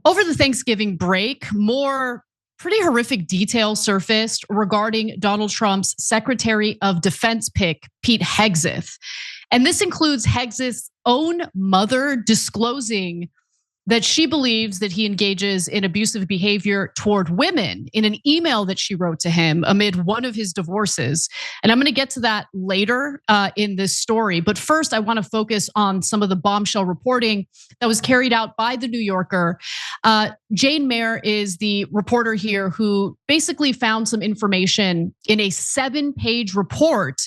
Over the Thanksgiving break, more pretty horrific details surfaced regarding Donald Trump's Secretary of Defense pick, Pete Hegseth. And this includes Hegseth's own mother disclosing that she believes that he engages in abusive behavior toward women in an email that she wrote to him amid one of his divorces. And I'm gonna get to that later in this story. But first, I wanna focus on some of the bombshell reporting that was carried out by the New Yorker. Jane Mayer is the reporter here who basically found some information in a 7-page report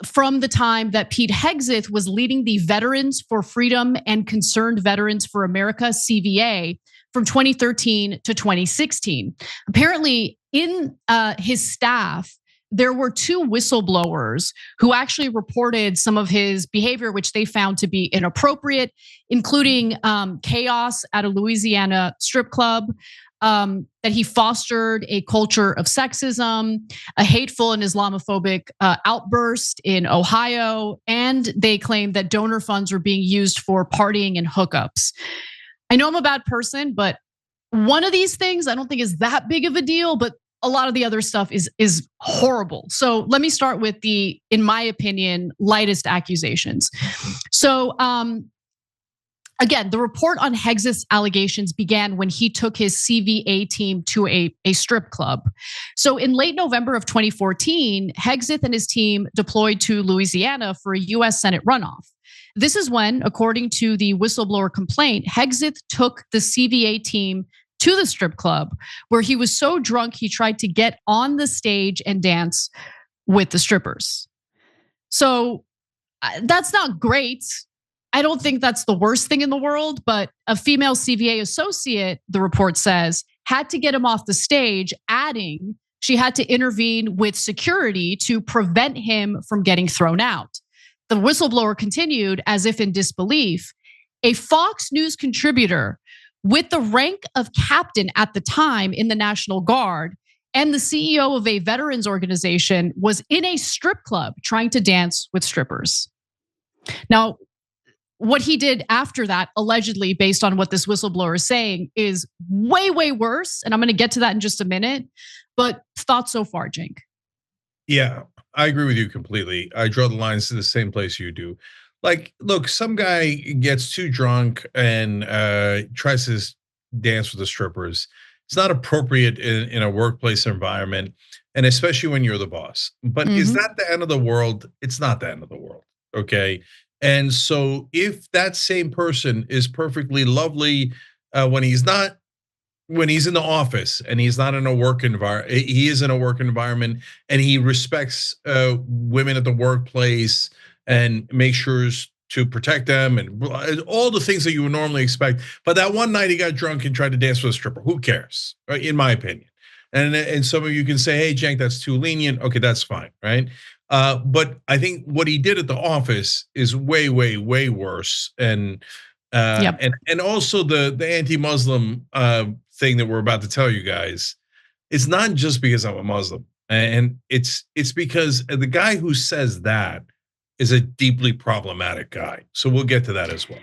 from the time that Pete Hegseth was leading the Veterans for Freedom and Concerned Veterans for America, CVA, from 2013 to 2016. Apparently, in his staff, there were 2 whistleblowers who actually reported some of his behavior, which they found to be inappropriate, including chaos at a Louisiana strip club, that he fostered a culture of sexism, a hateful and Islamophobic outburst in Ohio, and they claimed that donor funds were being used for partying and hookups. I know I'm a bad person, but one of these things I don't think is that big of a deal, but a lot of the other stuff is horrible. So let me start with the, in my opinion, lightest accusations. So again, the report on Hegseth's allegations began when he took his CVA team to a strip club. So in late November of 2014, Hegseth and his team deployed to Louisiana for a US Senate runoff. This is when, according to the whistleblower complaint, Hegseth took the CVA team to the strip club where he was so drunk he tried to get on the stage and dance with the strippers. So that's not great. I don't think that's the worst thing in the world, but a female CVA associate, the report says, had to get him off the stage, adding she had to intervene with security to prevent him from getting thrown out. The whistleblower continued as if in disbelief. A Fox News contributor with the rank of captain at the time in the National Guard and the CEO of a veterans organization was in a strip club trying to dance with strippers. Now, what he did after that, allegedly, based on what this whistleblower is saying, is way, way worse. And I'm gonna get to that in just a minute. But thoughts so far, Cenk? Yeah, I agree with you completely. I draw the lines to the same place you do. Like, look, some guy gets too drunk and tries to dance with the strippers. It's not appropriate in a workplace environment, and especially when you're the boss. But is that the end of the world? It's not the end of the world, okay? And so if that same person is perfectly lovely when he's in the office and he's not in a work environment, he is in a work environment and he respects women at the workplace and makes sure to protect them and all the things that you would normally expect. But that one night he got drunk and tried to dance with a stripper. Who cares, right? In my opinion. And some of you can say, hey, Cenk, that's too lenient. Okay, that's fine, right? But I think what he did at the office is way, way, way worse. And also the anti-Muslim thing that we're about to tell you guys, it's not just because I'm a Muslim, and it's because the guy who says that is a deeply problematic guy. So we'll get to that as well.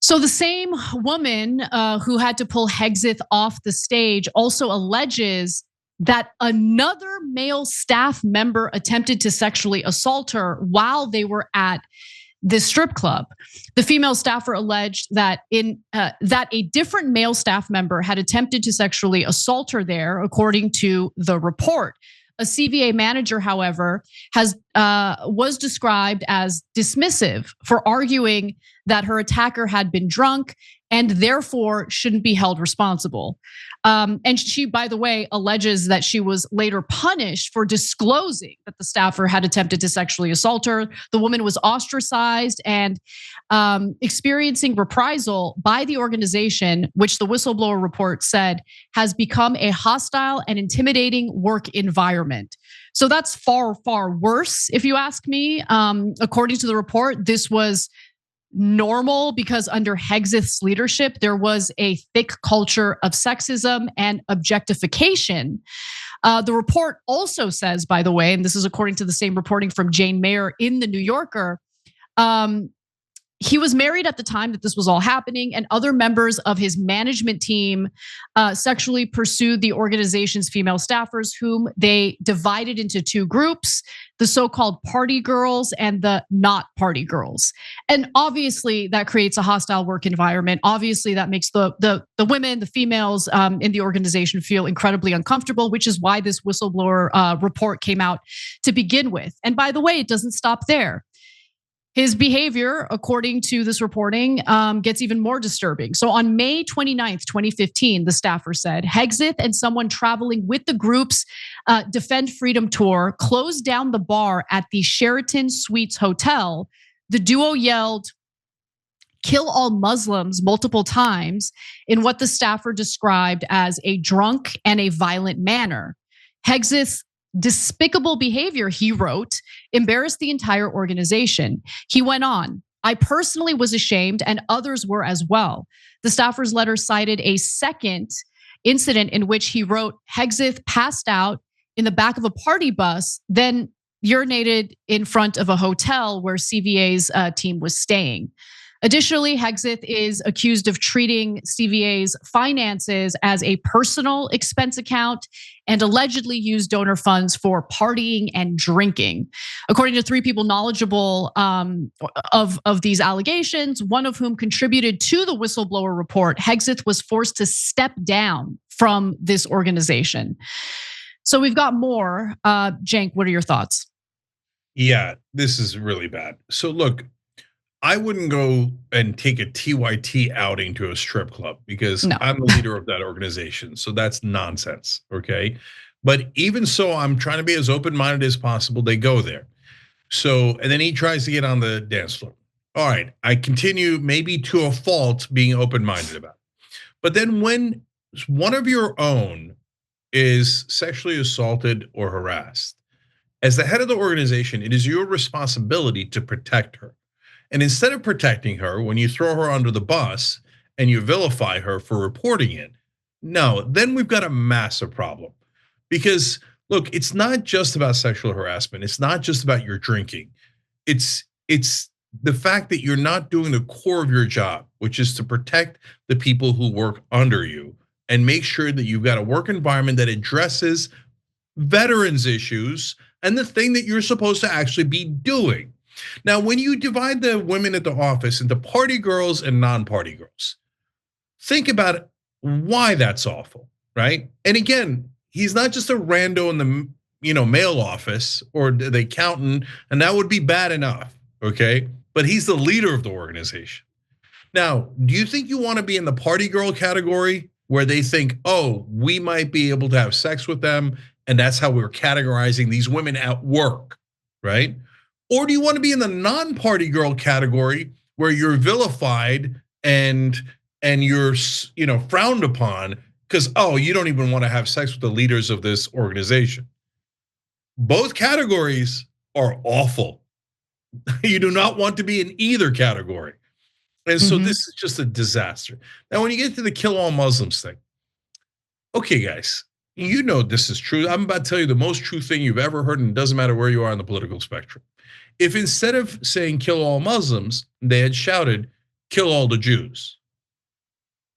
So the same woman who had to pull Hegseth off the stage also alleges that another male staff member attempted to sexually assault her while they were at the strip club. The female staffer alleged that that a different male staff member had attempted to sexually assault her there, according to the report. A CVA manager, however, was described as dismissive for arguing that her attacker had been drunk and therefore shouldn't be held responsible. And she, by the way, alleges that she was later punished for disclosing that the staffer had attempted to sexually assault her. The woman was ostracized and experiencing reprisal by the organization, which the whistleblower report said has become a hostile and intimidating work environment. So that's far, far worse, if you ask me. According to the report, this was normal because under Hegseth's leadership, there was a thick culture of sexism and objectification. The report also says, by the way, and this is according to the same reporting from Jane Mayer in the New Yorker, he was married at the time that this was all happening, and other members of his management team sexually pursued the organization's female staffers, whom they divided into two groups: the so-called party girls and the not party girls. And obviously, that creates a hostile work environment. Obviously, that makes the women, the females in the organization feel incredibly uncomfortable, which is why this whistleblower report came out to begin with. And by the way, it doesn't stop there. His behavior, according to this reporting, gets even more disturbing. So on May 29th, 2015, the staffer said, Hegseth and someone traveling with the group's Defend Freedom tour closed down the bar at the Sheraton Suites Hotel. The duo yelled, "Kill all Muslims" multiple times in what the staffer described as a drunk and a violent manner. Hegseth's despicable behavior, he wrote, embarrassed the entire organization. He went on, "I personally was ashamed and others were as well." The staffer's letter cited a second incident in which he wrote, Hegseth passed out in the back of a party bus, then urinated in front of a hotel where CVA's team was staying. Additionally, Hegseth is accused of treating CVA's finances as a personal expense account and allegedly used donor funds for partying and drinking. According to three people knowledgeable of these allegations, one of whom contributed to the whistleblower report, Hegseth was forced to step down from this organization. So we've got more. Cenk, what are your thoughts? Yeah, this is really bad. So look, I wouldn't go and take a TYT outing to a strip club because I'm the leader of that organization. So that's nonsense, okay? But even so, I'm trying to be as open-minded as possible. They go there. So, and then he tries to get on the dance floor. All right, I continue maybe to a fault being open-minded about it. But then when one of your own is sexually assaulted or harassed, as the head of the organization, it is your responsibility to protect her. And instead of protecting her, when you throw her under the bus and you vilify her for reporting it, no, then we've got a massive problem. Because look, it's not just about sexual harassment. It's not just about your drinking. It's the fact that you're not doing the core of your job, which is to protect the people who work under you and make sure that you've got a work environment that addresses veterans issues and the thing that you're supposed to actually be doing. Now, when you divide the women at the office into party girls and non-party girls, think about why that's awful, right? And again, he's not just a rando in the mail office or the accountant, and that would be bad enough, okay? But he's the leader of the organization. Now, do you think you want to be in the party girl category where they think, oh, we might be able to have sex with them, and that's how we're categorizing these women at work, right? Or do you want to be in the non-party girl category where you're vilified and you're frowned upon because you don't even want to have sex with the leaders of this organization? Both categories are awful. You do not want to be in either category. And so this is just a disaster. Now, when you get to the kill all Muslims thing, okay, guys, you know this is true. I'm about to tell you the most true thing you've ever heard, and it doesn't matter where you are on the political spectrum. If instead of saying kill all Muslims, they had shouted kill all the Jews,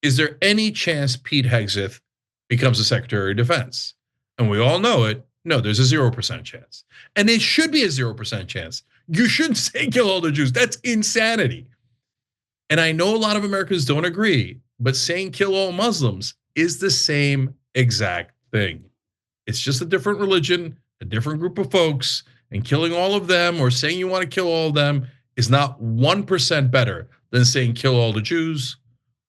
is there any chance Pete Hegseth becomes the Secretary of Defense? And we all know it. No, there's a 0% chance. And it should be a 0% chance. You shouldn't say kill all the Jews. That's insanity. And I know a lot of Americans don't agree, but saying kill all Muslims is the same exact thing. It's just a different religion, a different group of folks. And killing all of them or saying you want to kill all of them is not 1% better than saying kill all the Jews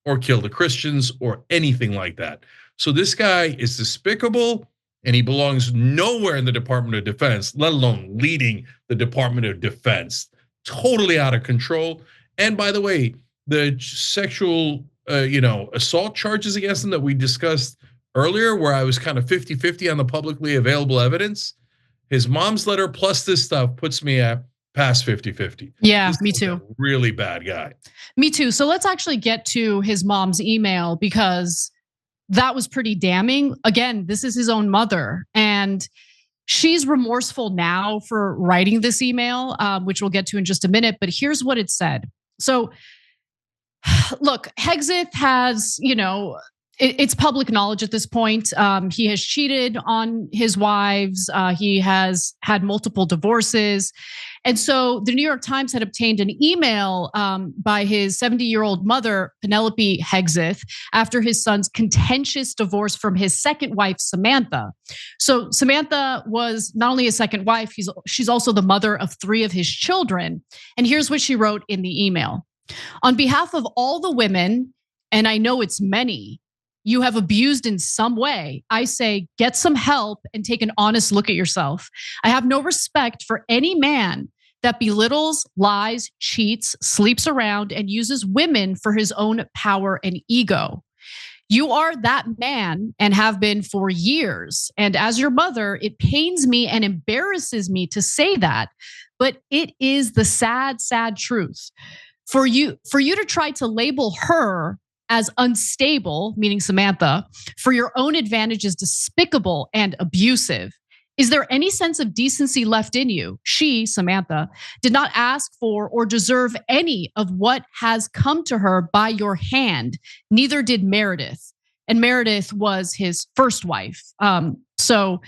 or kill the Christians or anything like that. So this guy is despicable and he belongs nowhere in the Department of Defense, let alone leading the Department of Defense. Totally out of control. And by the way, the sexual assault charges against him that we discussed earlier, where I was kind of 50-50 on the publicly available evidence, his mom's letter plus this stuff puts me at past 50-50. Yeah, me too. Really bad guy. Me too. So let's actually get to his mom's email because that was pretty damning. Again, this is his own mother, and she's remorseful now for writing this email, which we'll get to in just a minute. But here's what it said. So look, Hegseth has, it's public knowledge at this point. He has cheated on his wives. He has had multiple divorces. And so the New York Times had obtained an email by his 70-year-old mother, Penelope Hegseth, after his son's contentious divorce from his second wife, Samantha. So Samantha was not only his second wife, she's also the mother of 3 of his children. And here's what she wrote in the email. On behalf of all the women, and I know it's many, you have abused in some way, I say, get some help and take an honest look at yourself. I have no respect for any man that belittles, lies, cheats, sleeps around, and uses women for his own power and ego. You are that man and have been for years. And as your mother, it pains me and embarrasses me to say that, but it is the sad, sad truth. For you to try to label her as unstable, meaning Samantha, for your own advantage is despicable and abusive. Is there any sense of decency left in you? She, Samantha, did not ask for or deserve any of what has come to her by your hand. Neither did Meredith. And Meredith was his first wife. So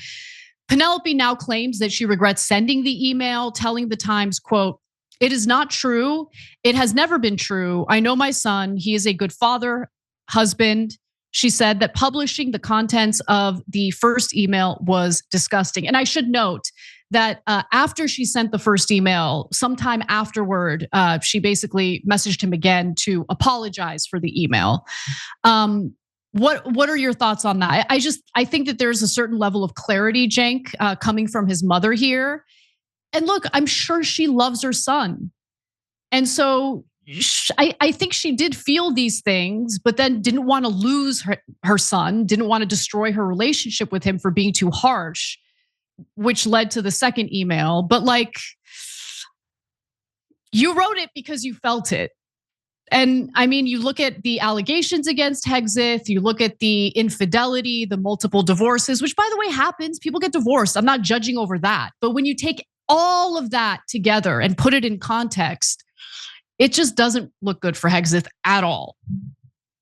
Penelope now claims that she regrets sending the email, telling the Times, quote, "It is not true. It has never been true. I know my son. He is a good father, husband." She said that publishing the contents of the first email was disgusting. And I should note that after she sent the first email, sometime afterward, she basically messaged him again to apologize for the email. What are your thoughts on that? I think that there's a certain level of clarity, Cenk, coming from his mother here. And look, I'm sure she loves her son. And so I think she did feel these things, but then didn't want to lose her son, didn't want to destroy her relationship with him for being too harsh, which led to the second email. But like, you wrote it because you felt it. And I mean, you look at the allegations against Hegseth, you look at the infidelity, the multiple divorces, which by the way happens, people get divorced. I'm not judging over that. But when you take all of that together and put it in context, it just doesn't look good for Hegseth at all.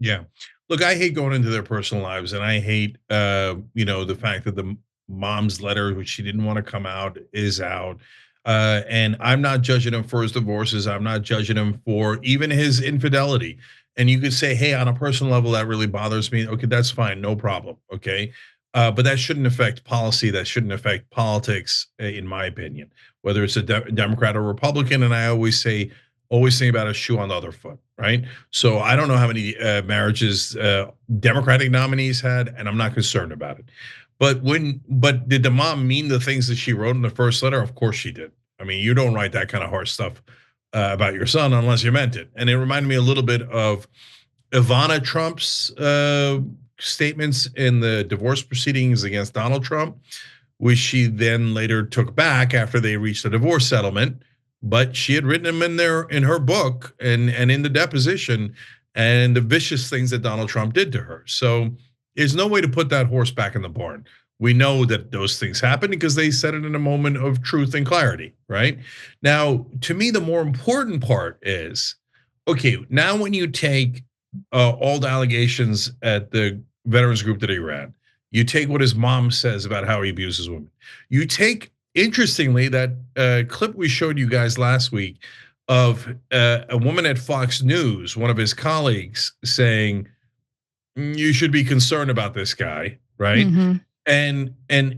Yeah. Look, I hate going into their personal lives, and I hate the fact that the mom's letter, which she didn't want to come out, is out. And I'm not judging him for his divorces. I'm not judging him for even his infidelity. And you could say, hey, on a personal level, that really bothers me. Okay, that's fine, no problem. Okay. But that shouldn't affect policy. That shouldn't affect politics, in my opinion, whether it's a Democrat or Republican. And I always think about a shoe on the other foot, right? So I don't know how many marriages Democratic nominees had, and I'm not concerned about it. But did the mom mean the things that she wrote in the first letter? Of course she did. I mean, you don't write that kind of harsh stuff about your son unless you meant it. And it reminded me a little bit of Ivana Trump's statements in the divorce proceedings against Donald Trump, which she then later took back after they reached a divorce settlement. But she had written them in her book and in the deposition, and the vicious things that Donald Trump did to her. So there's no way to put that horse back in the barn. We know that those things happened because they said it in a moment of truth and clarity, right? Now, to me, the more important part is, okay, now when you take all the allegations at the veterans group that he ran, you take what his mom says about how he abuses women, you take, interestingly, that clip we showed you guys last week of a woman at Fox News, one of his colleagues, saying, you should be concerned about this guy, right? Mm-hmm. And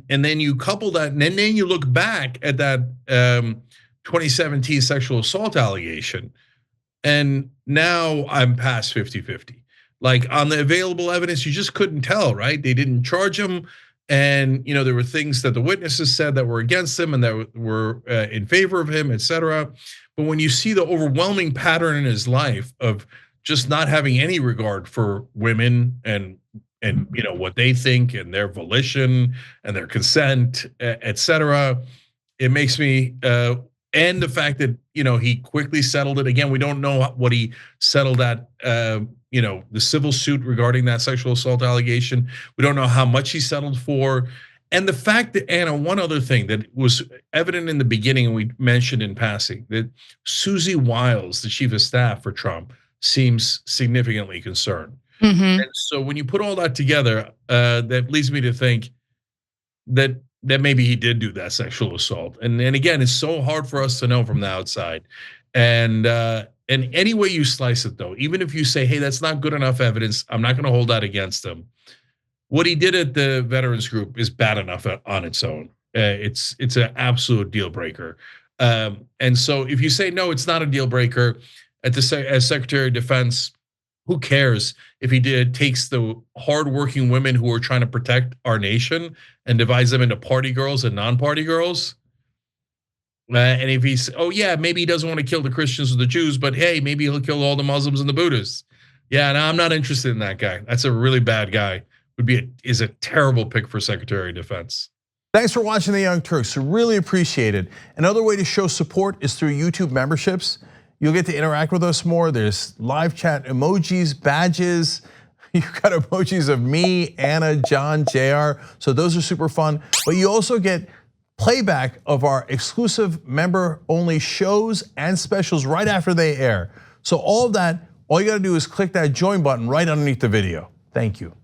then you couple that, and then you look back at that 2017 sexual assault allegation, and now I'm past 50-50. Like, on the available evidence, you just couldn't tell, right? They didn't charge him, and there were things that the witnesses said that were against him and that were in favor of him, et cetera. But when you see the overwhelming pattern in his life of just not having any regard for women and what they think and their volition and their consent, et cetera, it makes me and the fact that he quickly settled it. Again, we don't know what he settled at, the civil suit regarding that sexual assault allegation. We don't know how much he settled for. And the fact that, Anna, one other thing that was evident in the beginning, and we mentioned in passing, that Susie Wiles, the chief of staff for Trump, seems significantly concerned. Mhm. And so when you put all that together, that leads me to think that maybe he did do that sexual assault. And again, it's so hard for us to know from the outside. And any way you slice it, though, even if you say, hey, that's not good enough evidence, I'm not going to hold that against him. What he did at the veterans group is bad enough on its own. It's an absolute deal breaker. And so if you say no, it's not a deal breaker as Secretary of Defense, who cares if he takes the hardworking women who are trying to protect our nation and divides them into party girls and non-party girls? And if he's, oh yeah, maybe he doesn't want to kill the Christians or the Jews, but hey, maybe he'll kill all the Muslims and the Buddhists. Yeah, no, I'm not interested in that guy. That's a really bad guy. Is a terrible pick for Secretary of Defense. Thanks for watching the Young Turks. Really appreciate it. Another way to show support is through YouTube memberships. You'll get to interact with us more. There's live chat emojis, badges. You've got emojis of me, Anna, John, JR. So those are super fun. But you also get playback of our exclusive member-only shows and specials right after they air. So all of that, all you gotta do is click that join button right underneath the video. Thank you.